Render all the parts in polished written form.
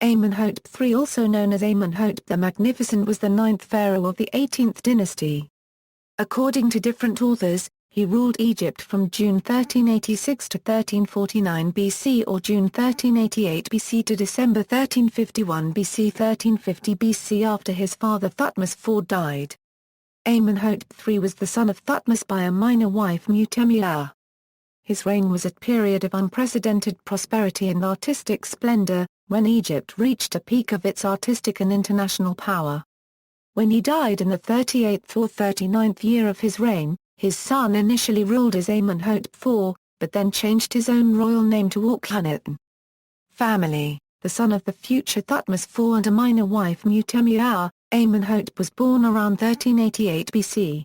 Amenhotep III, also known as Amenhotep the Magnificent, was the ninth pharaoh of the 18th dynasty. According to different authors, he ruled Egypt from June 1386 to 1349 BC or June 1388 BC to December 1351 BC 1350 BC after his father Thutmose IV died. Amenhotep III was the son of Thutmose by a minor wife, Mutemwiya. His reign was a period of unprecedented prosperity and artistic splendor, when Egypt reached a peak of its artistic and international power. When he died in the 38th or 39th year of his reign, his son initially ruled as Amenhotep IV, but then changed his own royal name to Akhenaten. Family: the son of the future Thutmose IV and a minor wife, Mutemwiya, Amenhotep was born around 1388 BC.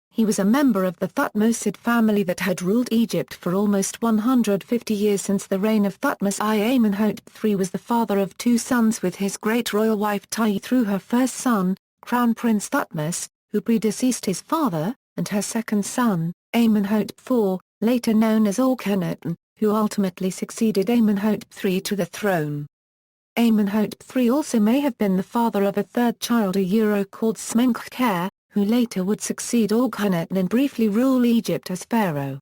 He was a member of the Thutmose IV family that had ruled Egypt for almost 150 years since the reign of Thutmose I. Amenhotep III was the father of two sons with his great royal wife Tiye through her first son, Crown Prince Thutmose, who predeceased his father, and her second son, Amenhotep IV, later known as Akhenaten, who ultimately succeeded Amenhotep III to the throne. Amenhotep III also may have been the father of a third child, called Smenkhkare, who later would succeed Akhenaten and briefly rule Egypt as pharaoh.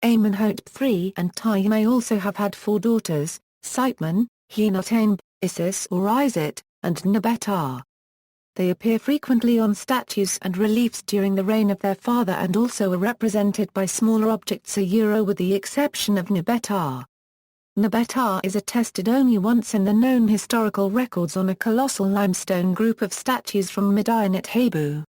Amenhotep III and Tiye may also have had four daughters: Sightman, Akhenaten, Isis or Isit, and Nebetar. They appear frequently on statues and reliefs during the reign of their father and also are represented by smaller objects with the exception of Nebetar. Nebetar is attested only once in the known historical records on a colossal limestone group of statues from Medinet Habu.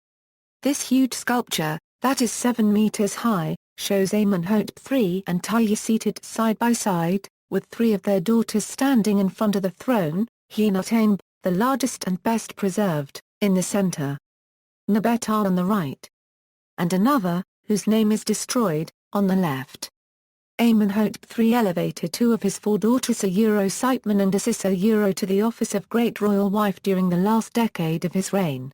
This huge sculpture, that is 7 meters high, shows Amenhotep III and Tiye seated side by side, with three of their daughters standing in front of the throne, Akhenaten, the largest and best preserved, in the center, Nebetar on the right, and another, whose name is destroyed, on the left. Amenhotep III elevated two of his four daughters, Sightman and Isis, to the office of Great Royal Wife during the last decade of his reign.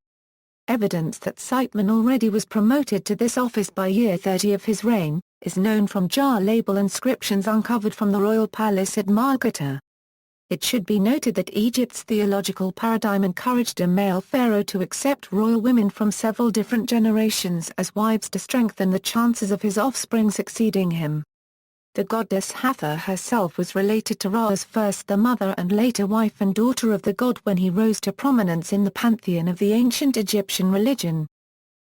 Evidence that Sightman already was promoted to this office by year 30 of his reign, is known from jar label inscriptions uncovered from the royal palace at Margata. It should be noted that Egypt's theological paradigm encouraged a male pharaoh to accept royal women from several different generations as wives to strengthen the chances of his offspring succeeding him. The goddess Hathor herself was related to Ra as first the mother and later wife and daughter of the god when he rose to prominence in the pantheon of the ancient Egyptian religion.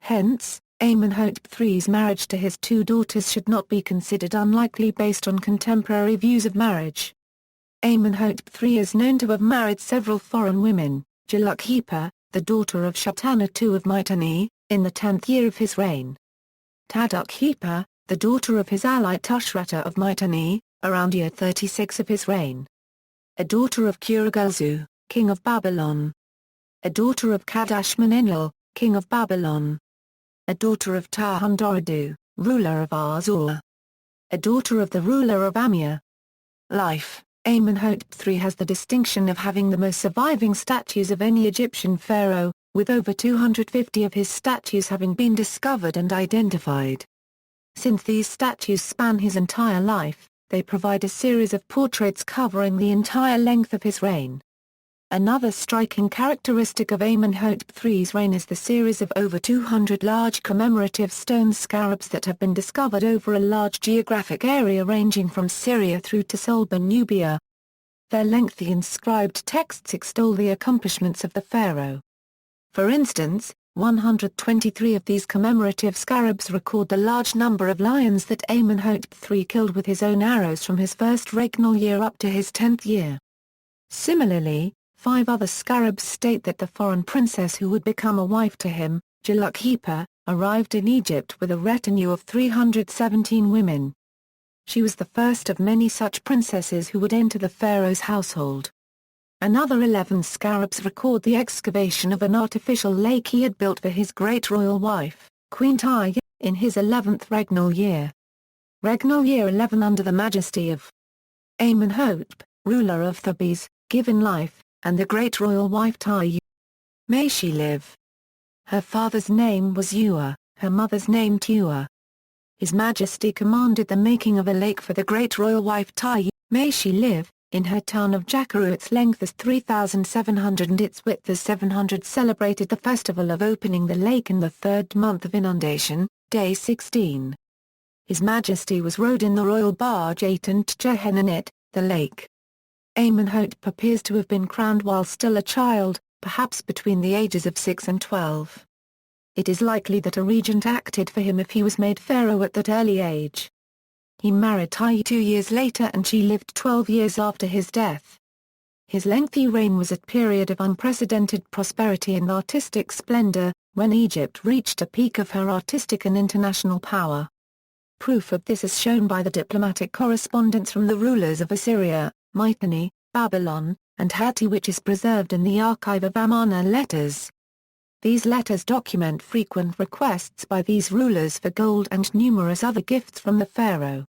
Hence, Amenhotep III's marriage to his two daughters should not be considered unlikely based on contemporary views of marriage. Amenhotep III is known to have married several foreign women: Jelukhepa, the daughter of Shatana II of Mitanni, in the 10th year of his reign. Tadukhepa, the daughter of his ally Tushratta of Mitanni, around year 36 of his reign. A daughter of Kuregulzu, king of Babylon. A daughter of Kadashman-Enlil, king of Babylon. A daughter of Tahundoradu, ruler of Azor. A daughter of the ruler of Amia. Life: Amenhotep III has the distinction of having the most surviving statues of any Egyptian pharaoh, with over 250 of his statues having been discovered and identified. Since these statues span his entire life, they provide a series of portraits covering the entire length of his reign. Another striking characteristic of Amenhotep III's reign is the series of over 200 large commemorative stone scarabs that have been discovered over a large geographic area ranging from Syria through to Solba, Nubia. Their lengthy inscribed texts extol the accomplishments of the pharaoh. For instance, 123 of these commemorative scarabs record the large number of lions that Amenhotep III killed with his own arrows from his first regnal year up to his 10th year. Similarly, 5 other scarabs state that the foreign princess who would become a wife to him, Jelukhepa, arrived in Egypt with a retinue of 317 women. She was the first of many such princesses who would enter the pharaoh's household. Another 11 scarabs record the excavation of an artificial lake he had built for his great royal wife, Queen Tiye, in his 11th regnal year. Regnal year 11 under the majesty of Amenhotep, ruler of Thebes, given life, and the great royal wife Tiye. May she live. Her father's name was Ua, her mother's name Tua. His Majesty commanded the making of a lake for the great royal wife Tiye, may she live, In her town of Jakaru, its length is 3,700 and its width is 700, celebrated the festival of opening the lake in the third month of inundation, day 16. His Majesty was rowed in the royal barge Eighteenth in it, the lake. Amenhotep appears to have been crowned while still a child, perhaps between the ages of 6 and 12. It is likely that a regent acted for him if he was made pharaoh at that early age. He married Tiye 2 years later and she lived 12 years after his death. His lengthy reign was a period of unprecedented prosperity and artistic splendor, when Egypt reached a peak of her artistic and international power. Proof of this is shown by the diplomatic correspondence from the rulers of Assyria, Mitanni, Babylon, and Hatti, which is preserved in the archive of Amarna letters. These letters document frequent requests by these rulers for gold and numerous other gifts from the pharaoh.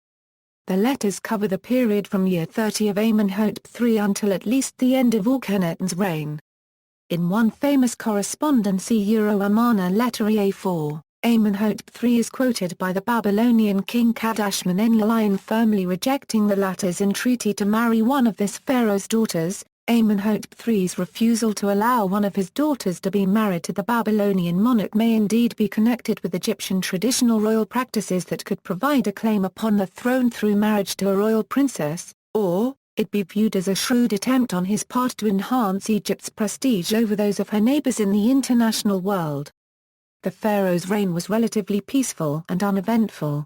The letters cover the period from year 30 of Amenhotep III until at least the end of Akhenaten's reign. In one famous correspondence Amarna letter EA4, Amenhotep III is quoted by the Babylonian king Kadashman-Enlil firmly rejecting the latter's entreaty to marry one of this pharaoh's daughters. Amenhotep III's refusal to allow one of his daughters to be married to the Babylonian monarch may indeed be connected with Egyptian traditional royal practices that could provide a claim upon the throne through marriage to a royal princess, or, it be viewed as a shrewd attempt on his part to enhance Egypt's prestige over those of her neighbors in the international world. The pharaoh's reign was relatively peaceful and uneventful.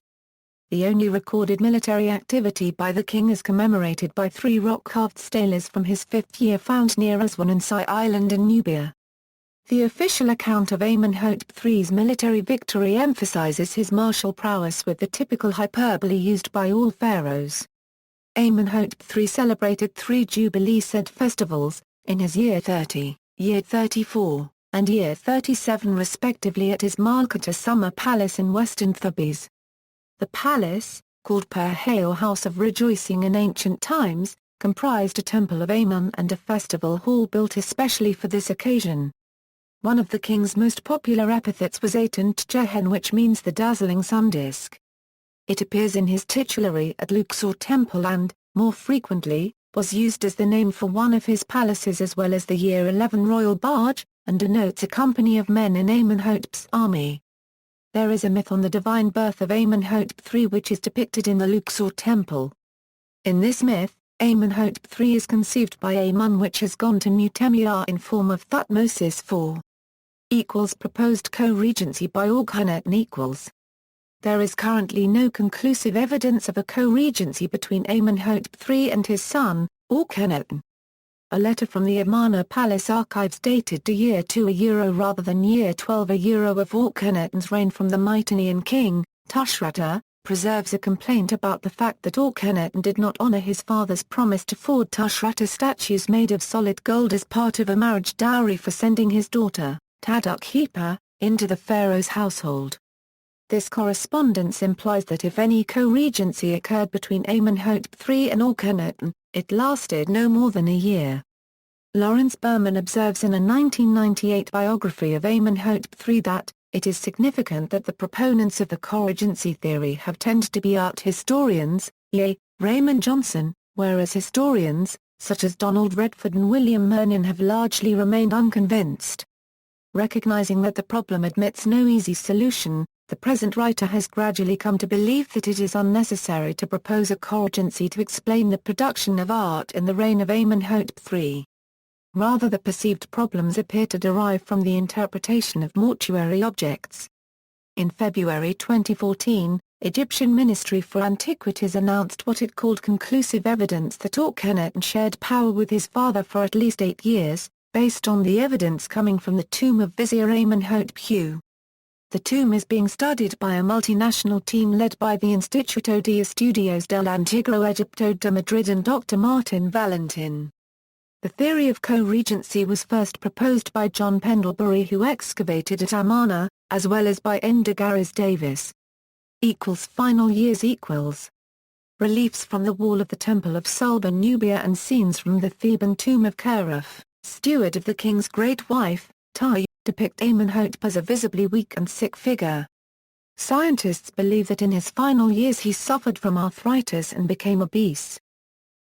The only recorded military activity by the king is commemorated by 3 rock-carved steles from his 5th year found near Aswan Island in Nubia. The official account of Amenhotep III's military victory emphasizes his martial prowess with the typical hyperbole used by all pharaohs. Amenhotep III celebrated 3 Jubilee-said festivals, in his year 30, year 34, and year 37 respectively at his Malkata summer palace in western Thebes. The palace, called Perhe or House of Rejoicing in ancient times, comprised a temple of Amun and a festival hall built especially for this occasion. One of the king's most popular epithets was Eighteenth, which means the dazzling sun disk. It appears in his titulary at Luxor Temple and, more frequently, was used as the name for one of his palaces as well as the year 11 royal barge, and denotes a company of men in Amenhotep's army. There is a myth on the divine birth of Amenhotep III which is depicted in the Luxor temple. In this myth, Amenhotep III is conceived by Amun which has gone to Mutemwiya in form of Thutmose IV. Proposed co-regency by Akhenaten . There is currently no conclusive evidence of a co-regency between Amenhotep III and his son, Akhenaten. A letter from the Amarna Palace archives dated to year 2 rather than year 12 of Akhenaten's reign from the Mitannian king, Tushratta, preserves a complaint about the fact that Akhenaten did not honor his father's promise to forward Tushratta statues made of solid gold as part of a marriage dowry for sending his daughter, Tadukhepa, into the pharaoh's household. This correspondence implies that if any co-regency occurred between Amenhotep III and Akhenaten, it lasted no more than a year. Lawrence Berman observes in a 1998 biography of Amenhotep III that, it is significant that the proponents of the co-regency theory have tended to be art historians, e.a., Raymond Johnson, whereas historians, such as Donald Redford and William Mernon have largely remained unconvinced. Recognizing that the problem admits no easy solution, the present writer has gradually come to believe that it is unnecessary to propose a co-regency to explain the production of art in the reign of Amenhotep III. Rather, the perceived problems appear to derive from the interpretation of mortuary objects. In February 2014, Egyptian Ministry for Antiquities announced what it called conclusive evidence that Akhenaten shared power with his father for at least 8 years, based on the evidence coming from the tomb of Vizier Amenhotep II. The tomb is being studied by a multinational team led by the Instituto de Estudios del Antiguo Egipto de Madrid and Dr. Martin Valentin. The theory of co-regency was first proposed by John Pendlebury, who excavated at Amarna, as well as by Endigaris Davis. Final years equals. Reliefs from the wall of the Temple of Sulba Nubia and scenes from the Theban tomb of Khuruf, steward of the king's great wife, Tiye, depict Amenhotep as a visibly weak and sick figure. Scientists believe that in his final years he suffered from arthritis and became obese.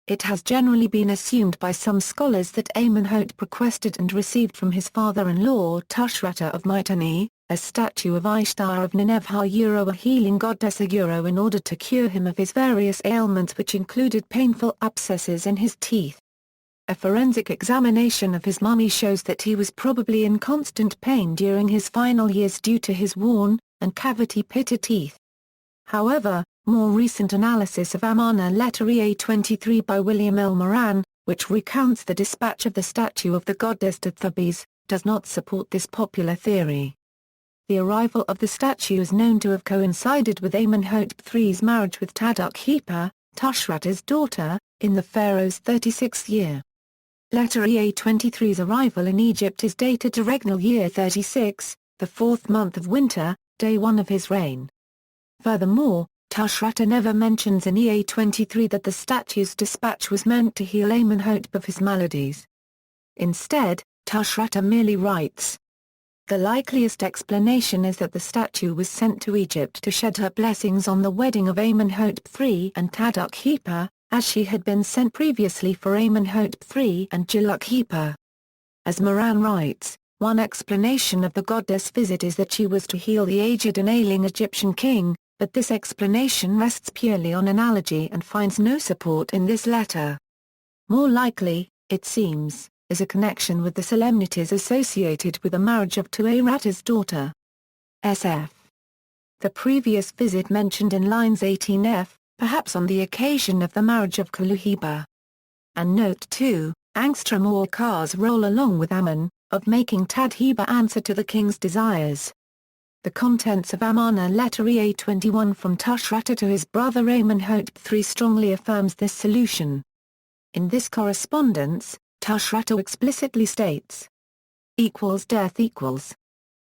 It has generally been assumed by some scholars that Amenhotep requested and received from his father-in-law Tushratta of Mitanni, a statue of Ishtar of Nineveh a healing goddess in order to cure him of his various ailments which included painful abscesses in his teeth. A forensic examination of his mummy shows that he was probably in constant pain during his final years due to his worn and cavity-pitted teeth. However, more recent analysis of Amenhotep III by William L. Moran, which recounts the dispatch of the statue of the goddess to Thebes, does not support this popular theory. The arrival of the statue is known to have coincided with Amenhotep III's marriage with Tadukhepa, Tushratta's daughter, in the pharaoh's 36th year. Letter Ea-23's arrival in Egypt is dated to regnal year 36, the fourth month of winter, day 1 of his reign. Furthermore, Tushratta never mentions in Ea-23 that the statue's dispatch was meant to heal Amenhotep of his maladies. Instead, Tushratta merely writes, "The likeliest explanation is that the statue was sent to Egypt to shed her blessings on the wedding of Amenhotep III and Tadukhepa, as she had been sent previously for Amenhotep III and Tadukhepa." As Moran writes, one explanation of the goddess' visit is that she was to heal the aged and ailing Egyptian king, but this explanation rests purely on analogy and finds no support in this letter. More likely, it seems, is a connection with the solemnities associated with the marriage of Tuaratta's daughter. Sf. The previous visit mentioned in lines 18f, perhaps on the occasion of the marriage of Kaluheba. And note 2, Angstrom or Car's role along with Ammon, of making Tadheba answer to the king's desires. The contents of Amenhotep Ea-21 from Tushratta to his brother Amenhotep III strongly affirms this solution. In this correspondence, Tushratta explicitly states, "Death equals."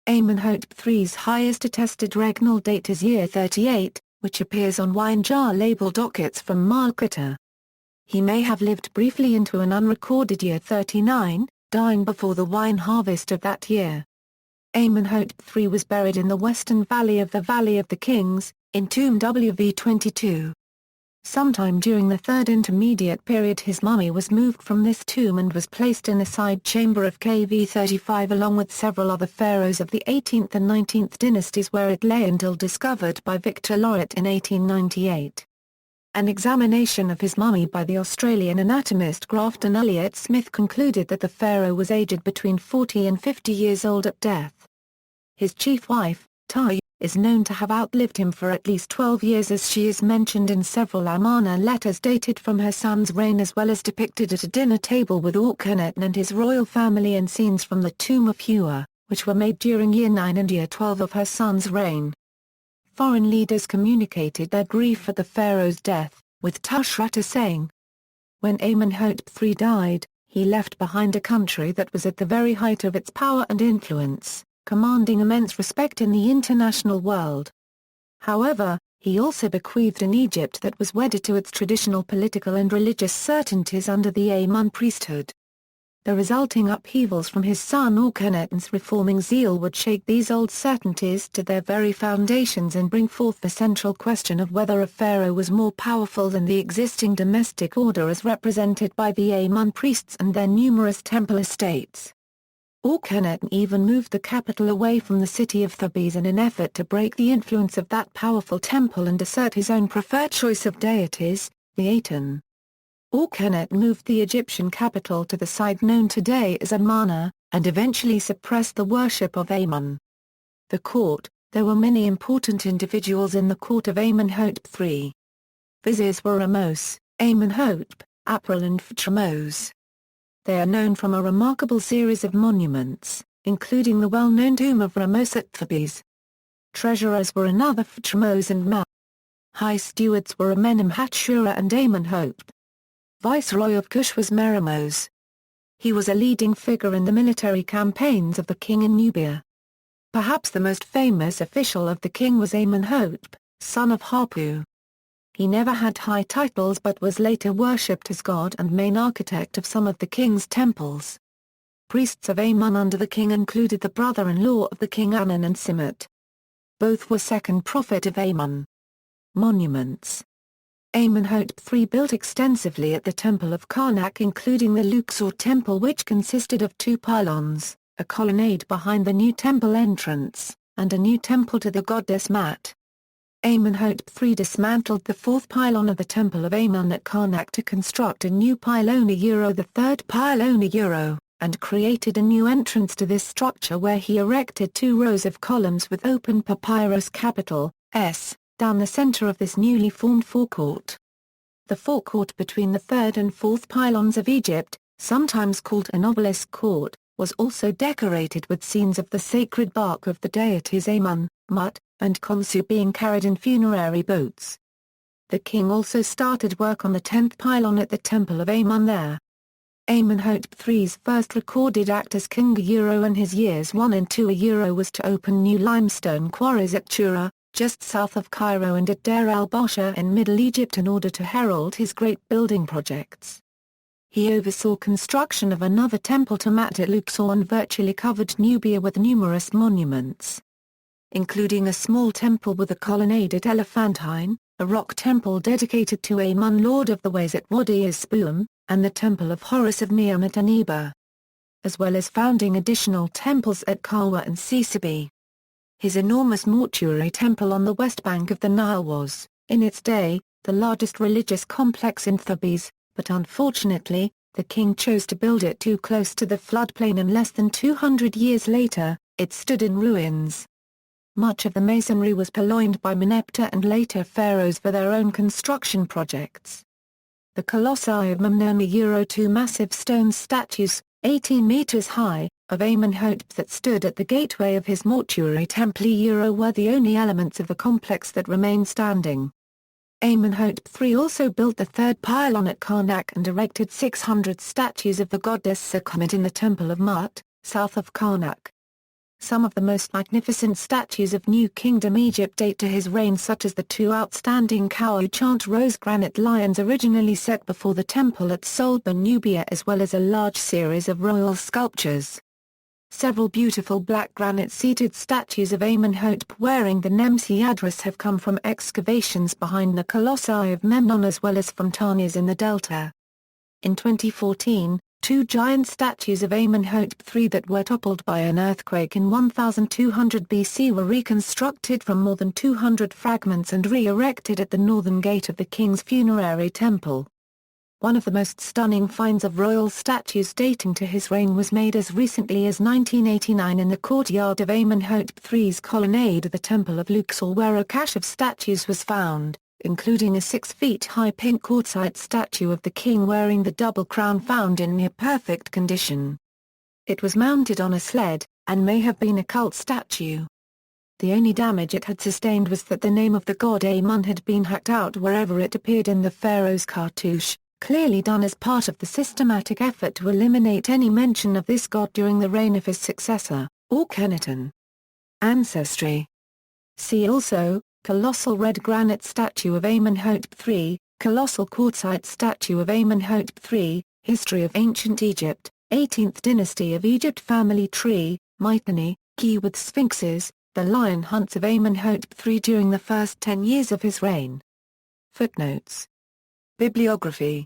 Amenhotep III's highest attested regnal date is year 38, which appears on wine jar label dockets from Malkata. He may have lived briefly into an unrecorded year 39, dying before the wine harvest of that year. Amenhotep III was buried in the western valley of the Valley of the Kings, in tomb WV22. Sometime during the Third Intermediate Period his mummy was moved from this tomb and was placed in a side chamber of KV35 along with several other pharaohs of the 18th and 19th dynasties where it lay until discovered by Victor Lauret in 1898. An examination of his mummy by the Australian anatomist Grafton Elliott Smith concluded that the pharaoh was aged between 40 and 50 years old at death. His chief wife, Tai, is known to have outlived him for at least 12 years as she is mentioned in several Amarna letters dated from her son's reign as well as depicted at a dinner table with Akhenaten and his royal family and scenes from the tomb of Hua, which were made during year 9 and year 12 of her son's reign. Foreign leaders communicated their grief at the pharaoh's death, with Tushratta saying, "When Amenhotep III died, he left behind a country that was at the very height of its power and influence, commanding immense respect in the international world. However, he also bequeathed an Egypt that was wedded to its traditional political and religious certainties under the Amun priesthood. The resulting upheavals from his son Akhenaten's reforming zeal would shake these old certainties to their very foundations and bring forth the central question of whether a pharaoh was more powerful than the existing domestic order as represented by the Amun priests and their numerous temple estates." Akhenaten even moved the capital away from the city of Thebes in an effort to break the influence of that powerful temple and assert his own preferred choice of deities, the Aten. Akhenaten moved the Egyptian capital to the site known today as Amarna, and eventually suppressed the worship of Amun. The court: there were many important individuals in the court of Amenhotep III. Viziers were Ahmose, Amenhotep, April and Thutmose. They are known from a remarkable series of monuments, including the well-known tomb of Ahmose at Thebes. Treasurers were another Thutmose and Ma. High stewards were Amenemhat-Shura and Amenhotep. Viceroy of Kush was Merimose. He was a leading figure in the military campaigns of the king in Nubia. Perhaps the most famous official of the king was Amenhotep, son of Hapu. He never had high titles but was later worshipped as god and main architect of some of the king's temples. Priests of Amun under the king included the brother-in-law of the king Anan and Simut. Both were second prophet of Amun. Monuments. Amenhotep III built extensively at the Temple of Karnak, including the Luxor temple, which consisted of 2 pylons, a colonnade behind the new temple entrance, and a new temple to the goddess Mat. Amenhotep III dismantled the 4th pylon of the Temple of Amun at Karnak to construct a new pylon, the 3rd pylon, and created a new entrance to this structure where he erected 2 rows of columns with open papyrus capital S down the center of this newly formed forecourt. The forecourt between the 3rd and 4th pylons of Egypt, sometimes called an obelisk court, was also decorated with scenes of the sacred bark of the deities Amun, Mut, and Khonsu being carried in funerary boats. The king also started work on the 10th pylon at the Temple of Amun there. Amenhotep III's first recorded act as king in his years 1 and 2 was to open new limestone quarries at Chura, just south of Cairo, and at Deir al-Basha in Middle Egypt in order to herald his great building projects. He oversaw construction of another temple to Mat at Luxor and virtually covered Nubia with numerous monuments, including a small temple with a colonnade at Elephantine, a rock temple dedicated to Amun, Lord of the Ways at Wadi Isbu'um, and the Temple of Horus of Niam at Aniba, as well as founding additional temples at Kawa and Sisabi. His enormous mortuary temple on the west bank of the Nile was, in its day, the largest religious complex in Thebes, but unfortunately, the king chose to build it too close to the floodplain, and less than 200 years later, it stood in ruins. Much of the masonry was purloined by Meneptah and later pharaohs for their own construction projects. The colossi of Mutemwiya, 2 massive stone statues, 18 meters high, of Amenhotep that stood at the gateway of his mortuary temple were the only elements of the complex that remain standing. Amenhotep III also built the 3rd pylon at Karnak and erected 600 statues of the goddess Sekhmet in the Temple of Mut, south of Karnak. Some of the most magnificent statues of New Kingdom Egypt date to his reign, such as the 2 outstanding Khao-Chant rose granite lions originally set before the temple at Solba, Nubia, as well as a large series of royal sculptures. Several beautiful black granite-seated statues of Amenhotep wearing the Nemsi Adras have come from excavations behind the colossi of Memnon as well as from Tanias in the Delta. In 2014, 2 giant statues of Amenhotep III that were toppled by an earthquake in 1200 BC were reconstructed from more than 200 fragments and re-erected at the northern gate of the king's funerary temple. One of the most stunning finds of royal statues dating to his reign was made as recently as 1989 in the courtyard of Amenhotep III's colonnade of the Temple of Luxor, where a cache of statues was found, including a 6-feet-high pink quartzite statue of the king wearing the double crown found in near-perfect condition. It was mounted on a sled, and may have been a cult statue. The only damage it had sustained was that the name of the god Amun had been hacked out wherever it appeared in the pharaoh's cartouche, clearly done as part of the systematic effort to eliminate any mention of this god during the reign of his successor, Akhenaten. Ancestry. See also, Colossal red granite statue of Amenhotep III, Colossal quartzite statue of Amenhotep III, History of Ancient Egypt, 18th Dynasty of Egypt Family Tree, Mycenae, Key with Sphinxes, the lion hunts of Amenhotep III during the first 10 years of his reign. Footnotes. Bibliography.